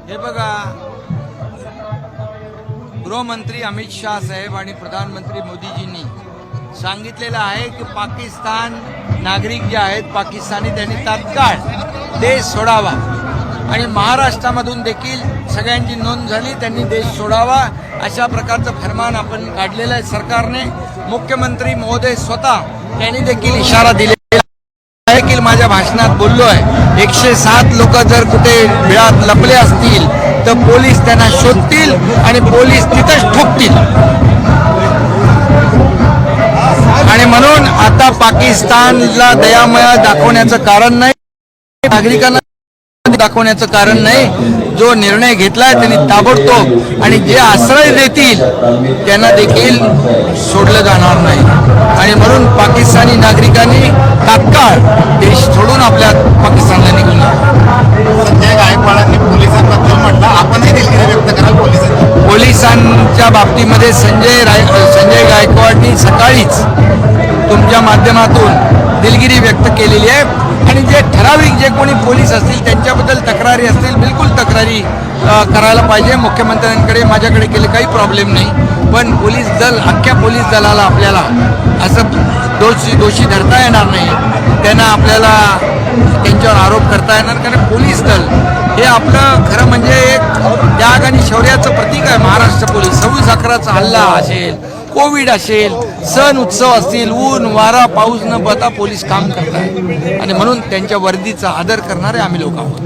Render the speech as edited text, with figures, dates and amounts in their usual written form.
हे बघा, गृहमंत्री अमित शाह साहेब आणि प्रधानमंत्री मोदीजींनी सांगितलेलं आहे की पाकिस्तान नागरिक जे आहेत पाकिस्तानी त्यांनी तात्काळ देश सोडावा आणि महाराष्ट्रामधून देखील सगळ्यांची नोंद झाली, त्यांनी देश सोडावा अशा प्रकारचं फरमान आपण काढलेलं आहे सरकारने. मुख्यमंत्री महोदय स्वतः त्यांनी देखील इशारा दिलेला आहे की माझ्या भाषणात बोललो आहे 107 लोक जर कुठे बिळात लपले असतील तर पोलीस त्यांना शोधतील आणि पोलीस तिथंच ठोकतील. आणि म्हणून आता पाकिस्तानला दयामया दाखवण्याचं कारण नाही, नागरिकांना दाखवण्याचं कारण नाही. जो निर्णय घेतलाय त्यांनी ताबडतोब आणि जे आश्रय देतील त्यांना देखील सोडलं जाणार नाही. आणि म्हणून पाकिस्तानी नागरिकांनी तात्काळ देश सोडून आपल्या पाकिस्तानला निघून जावं. संजय गायकवाडांनी पोलिसांबद्दल म्हटलं, आपणही दिलगिरी व्यक्त कराल पोलिसांच्या बाबतीमध्ये संजय गायकवाडनी सकाळीच तुमच्या माध्यमातून दिलगिरी व्यक्त केलेली आहे. आणि जे ठराविक जे कोणी पोलीस असतील त्यांच्याबद्दल तक्रारी असतील बिलकुल तक्रारी करायला पाहिजे मुख्यमंत्र्यांकडे, माझ्याकडे केले काही प्रॉब्लेम नाही. पण पोलीस दल, अख्ख्या पोलीस दलाला आपल्याला असं दोषी धरता येणार नाही, त्यांना आपल्याला त्यांच्यावर आरोप करता येणार. कारण पोलीस दल हे आपलं खरं म्हणजे एक त्याग आणि शौर्याचं प्रतीक आहे. महाराष्ट्र पोलीस 26/11चा हल्ला असेल, कोविड असेल, सण उत्सव असतील, ऊन वारा पाऊस न बघता पोलीस काम करतात आणि म्हणून त्यांच्या वर्दीचा आदर करणारे आम्ही लोक आहोत.